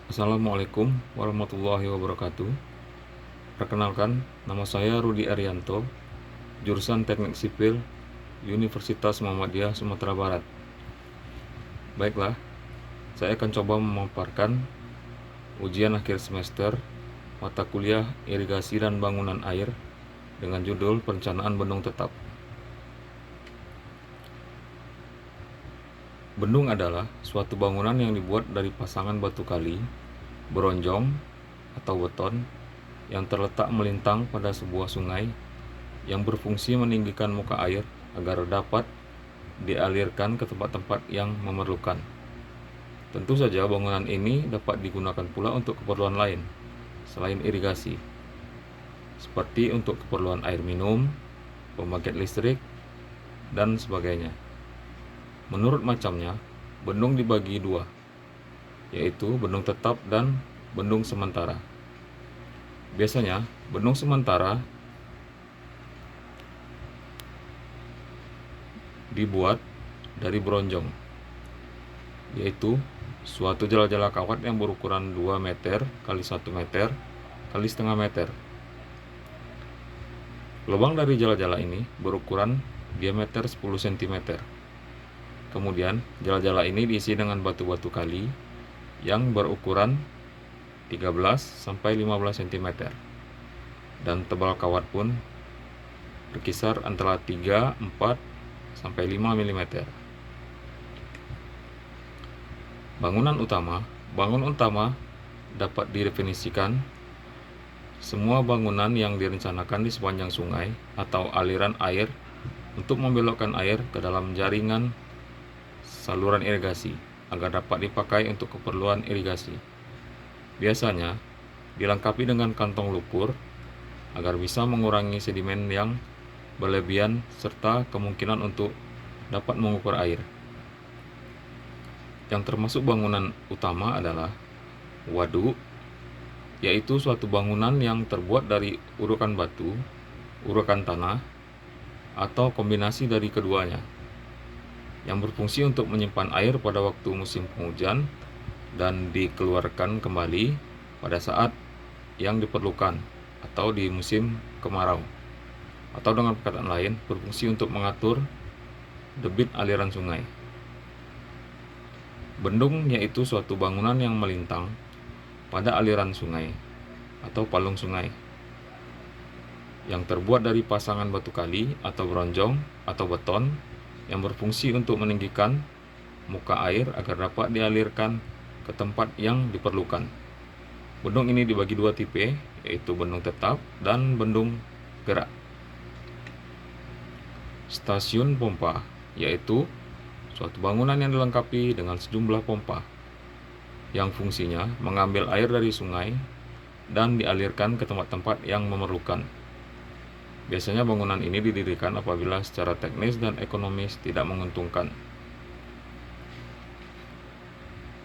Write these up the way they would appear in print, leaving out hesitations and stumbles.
Assalamualaikum warahmatullahi wabarakatuh. Perkenalkan, nama saya Rudi Arianto, jurusan Teknik Sipil, Universitas Muhammadiyah Sumatera Barat. Baiklah, saya akan coba memaparkan ujian akhir semester mata kuliah Irigasi dan Bangunan Air dengan judul Perencanaan Bendung Tetap. Bendung adalah suatu bangunan yang dibuat dari pasangan batu kali, beronjong, atau beton yang terletak melintang pada sebuah sungai yang berfungsi meninggikan muka air agar dapat dialirkan ke tempat-tempat yang memerlukan. Tentu saja bangunan ini dapat digunakan pula untuk keperluan lain selain irigasi, seperti untuk keperluan air minum, pembangkit listrik, dan sebagainya. Menurut macamnya, bendung dibagi dua, yaitu bendung tetap dan bendung sementara. Biasanya, bendung sementara dibuat dari bronjong, yaitu suatu jala-jala kawat yang berukuran 2 meter kali 1 meter kali setengah meter. Lubang dari jala-jala ini berukuran diameter 10 cm. Kemudian, jala-jala ini diisi dengan batu-batu kali yang berukuran 13 sampai 15 cm. Dan tebal kawat pun berkisar antara 3, 4 sampai 5 mm. Bangunan utama dapat didefinisikan semua bangunan yang direncanakan di sepanjang sungai atau aliran air untuk membelokkan air ke dalam jaringan saluran irigasi agar dapat dipakai untuk keperluan irigasi. Biasanya dilengkapi dengan kantong lumpur agar bisa mengurangi sedimen yang berlebihan serta kemungkinan untuk dapat mengukur air. Yang termasuk bangunan utama adalah waduk, yaitu suatu bangunan yang terbuat dari urukan batu, urukan tanah, atau kombinasi dari keduanya, yang berfungsi untuk menyimpan air pada waktu musim penghujan dan dikeluarkan kembali pada saat yang diperlukan atau di musim kemarau, atau dengan perkataan lain berfungsi untuk mengatur debit aliran sungai. Bendung yaitu suatu bangunan yang melintang pada aliran sungai atau palung sungai yang terbuat dari pasangan batu kali atau bronjong atau beton yang berfungsi untuk meninggikan muka air agar dapat dialirkan ke tempat yang diperlukan. Bendung ini dibagi dua tipe, yaitu bendung tetap dan bendung gerak. Stasiun pompa, yaitu suatu bangunan yang dilengkapi dengan sejumlah pompa yang fungsinya mengambil air dari sungai dan dialirkan ke tempat-tempat yang memerlukan. Biasanya bangunan ini didirikan apabila secara teknis dan ekonomis tidak menguntungkan.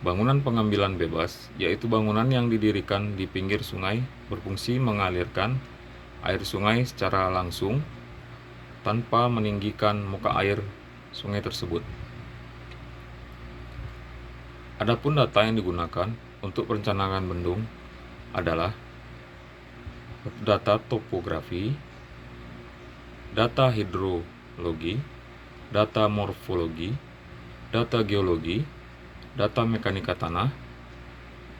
Bangunan pengambilan bebas, yaitu bangunan yang didirikan di pinggir sungai berfungsi mengalirkan air sungai secara langsung tanpa meninggikan muka air sungai tersebut. Adapun data yang digunakan untuk perencanaan bendung adalah data topografi, data hidrologi, data morfologi, data geologi, data mekanika tanah,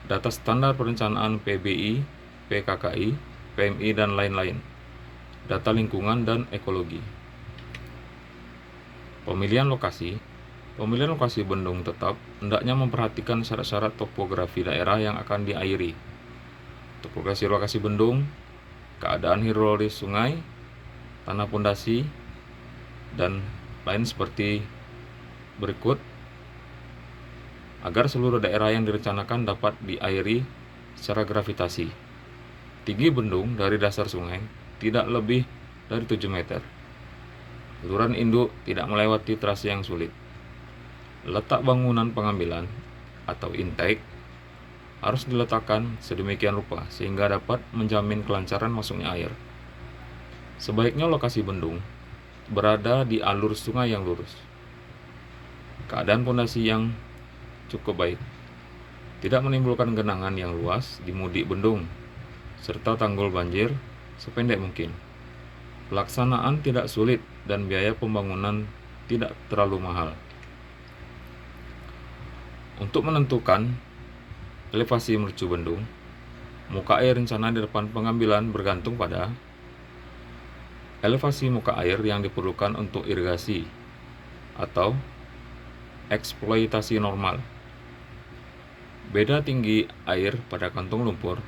data standar perencanaan PBI, PKKI, PMI, dan lain-lain, data lingkungan dan ekologi. Pemilihan lokasi bendung tetap hendaknya memperhatikan syarat-syarat topografi daerah yang akan diairi, topografi lokasi bendung, keadaan hidrologis sungai, tanah pondasi, dan lain seperti berikut, agar seluruh daerah yang direncanakan dapat diairi secara gravitasi. Tinggi bendung dari dasar sungai tidak lebih dari 7 meter. Saluran induk tidak melewati trase yang sulit. Letak bangunan pengambilan atau intake harus diletakkan sedemikian rupa sehingga dapat menjamin kelancaran masuknya air. Sebaiknya lokasi bendung berada di alur sungai yang lurus. Keadaan pondasi yang cukup baik. tidak menimbulkan genangan yang luas di mudik bendung, serta tanggul banjir sependek mungkin. Pelaksanaan tidak sulit dan biaya pembangunan tidak terlalu mahal. Untuk menentukan elevasi mercubendung, muka air rencana di depan pengambilan bergantung pada elevasi muka air yang diperlukan untuk irigasi atau eksploitasi normal. Beda tinggi air pada kantong lumpur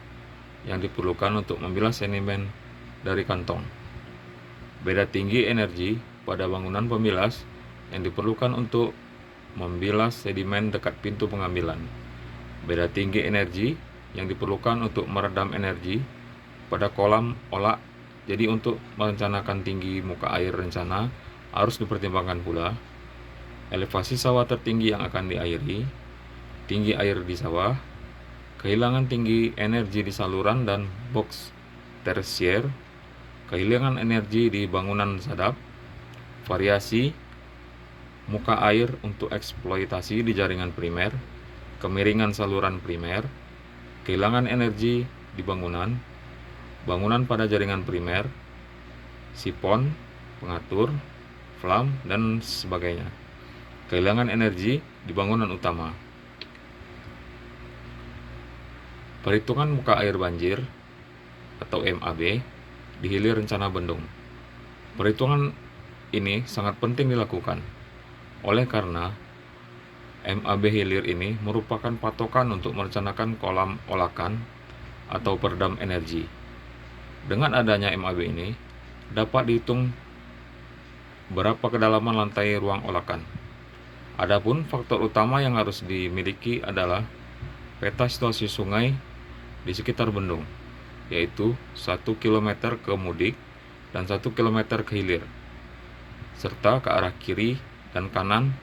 yang diperlukan untuk membilas sedimen dari kantong. Beda tinggi energi pada bangunan pembilas yang diperlukan untuk membilas sedimen dekat pintu pengambilan. Beda tinggi energi yang diperlukan untuk meredam energi pada kolam olah. Jadi untuk merencanakan tinggi muka air rencana harus dipertimbangkan pula elevasi sawah tertinggi yang akan diairi, tinggi air di sawah, kehilangan tinggi energi di saluran dan box tersier, kehilangan energi di bangunan sadap, variasi muka air untuk eksploitasi di jaringan primer, kemiringan saluran primer, kehilangan energi di bangunan pada jaringan primer, sipon, pengatur, flam, dan sebagainya. Kehilangan energi di bangunan utama. Perhitungan muka air banjir atau MAB di hilir rencana bendung. Perhitungan ini sangat penting dilakukan oleh karena MAB hilir ini merupakan patokan untuk merencanakan kolam olakan atau peredam energi. Dengan adanya MAB ini, dapat dihitung berapa kedalaman lantai ruang olakan. Adapun faktor utama yang harus dimiliki adalah peta situasi sungai di sekitar bendung, yaitu 1 km ke mudik dan 1 km ke hilir, serta ke arah kiri dan kanan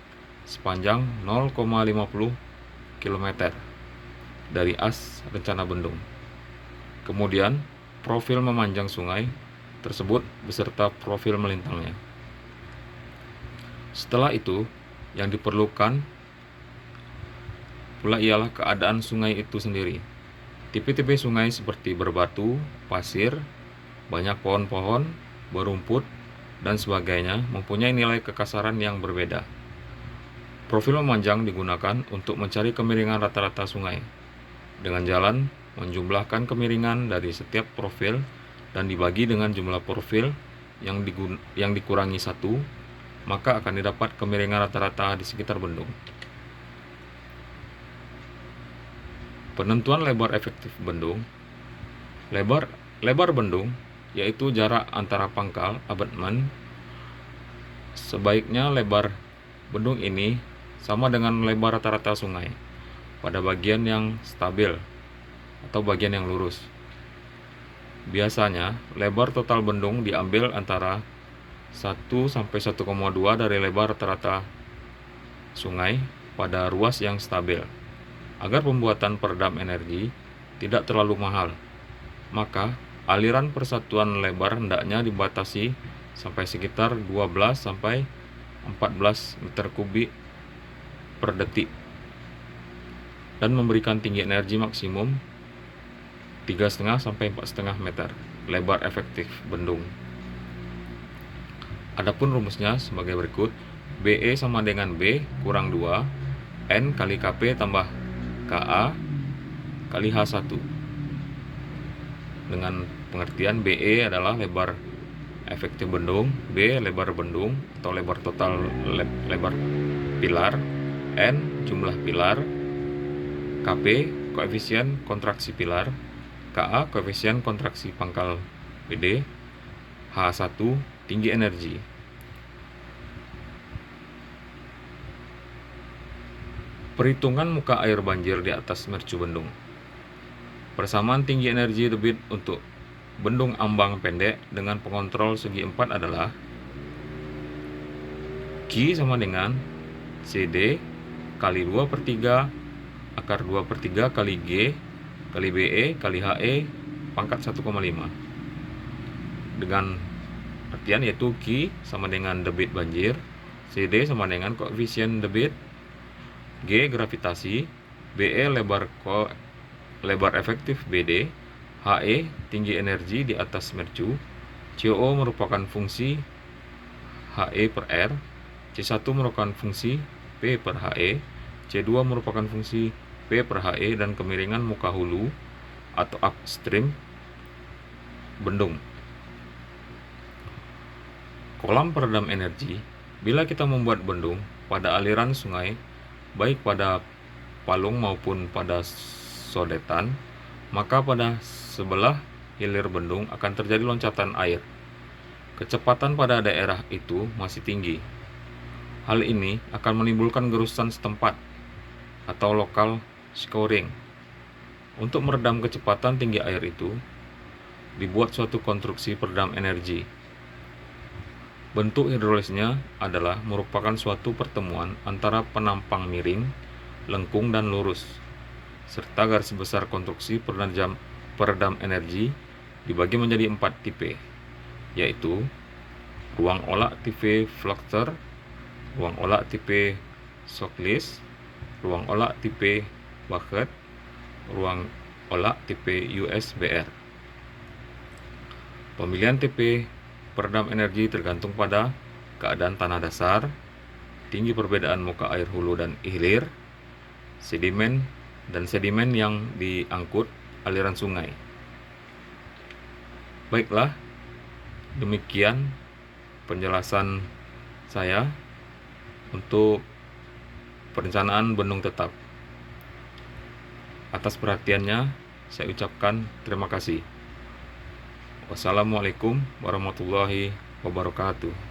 sepanjang 0,50 km dari as rencana bendung. Kemudian, profil memanjang sungai tersebut beserta profil melintangnya. Setelah itu, yang diperlukan pula ialah keadaan sungai itu sendiri. Tipe-tipe sungai seperti berbatu, pasir, banyak pohon-pohon, berumput, dan sebagainya mempunyai nilai kekasaran yang berbeda. Profil memanjang digunakan untuk mencari kemiringan rata-rata sungai. Dengan jalan menjumlahkan kemiringan dari setiap profil dan dibagi dengan jumlah profil yang dikurangi 1, maka akan didapat kemiringan rata-rata di sekitar bendung. Penentuan lebar efektif bendung. Lebar bendung yaitu jarak antara pangkal abutment. Sebaiknya lebar bendung ini sama dengan lebar rata-rata sungai pada bagian yang stabil atau bagian yang lurus. Biasanya lebar total bendung diambil antara 1 sampai 1,2 dari lebar rata-rata sungai pada ruas yang stabil. Agar pembuatan peredam energi tidak terlalu mahal, maka aliran persatuan lebar hendaknya dibatasi sampai sekitar 12 sampai 14 meter kubik per detik dan memberikan tinggi energi maksimum 3,5 sampai 4,5 meter lebar efektif bendung. Adapun rumusnya sebagai berikut: BE sama dengan B kurang 2 N kali KP tambah KA kali H1, dengan pengertian BE adalah lebar efektif bendung, B lebar bendung atau lebar total lebar pilar, N jumlah pilar, KP koefisien kontraksi pilar, KA koefisien kontraksi pangkal PD, H1 tinggi energi. Perhitungan muka air banjir di atas mercubendung. Persamaan tinggi energi debit untuk bendung ambang pendek dengan pengontrol segi 4 adalah Q sama dengan CD kali 2/3 akar 2/3 kali G kali BE kali HE pangkat 1,5. Dengan artian yaitu Q sama dengan debit banjir, CD sama dengan koefisien debit, G gravitasi, BE lebar efektif BD, HE tinggi energi di atas mercu, CO merupakan fungsi HE per R, C1 merupakan fungsi P per HE, C2 merupakan fungsi P per HE, dan kemiringan muka hulu atau upstream bendung. Kolam peredam energi. Bila kita membuat bendung pada aliran sungai, baik pada palung maupun pada sodetan, maka pada sebelah hilir bendung akan terjadi loncatan air. Kecepatan pada daerah itu masih tinggi. Hal ini akan menimbulkan gerusan setempat atau local scouring. Untuk meredam kecepatan tinggi air itu, dibuat suatu konstruksi peredam energi. Bentuk hidrolisnya adalah merupakan suatu pertemuan antara penampang miring, lengkung, dan lurus, serta garis besar. Konstruksi peredam energi dibagi menjadi 4 tipe, yaitu ruang olah tipe Fluxer, ruang olah tipe Shockless, ruang olah tipe Bucket, ruang olah tipe USBR. Pemilihan tipe peredam energi tergantung pada keadaan tanah dasar, tinggi perbedaan muka air hulu dan hilir, sedimen yang diangkut aliran sungai. Baiklah, demikian penjelasan saya untuk perencanaan bendung tetap. Atas perhatiannya, saya ucapkan terima kasih. Wassalamualaikum warahmatullahi wabarakatuh.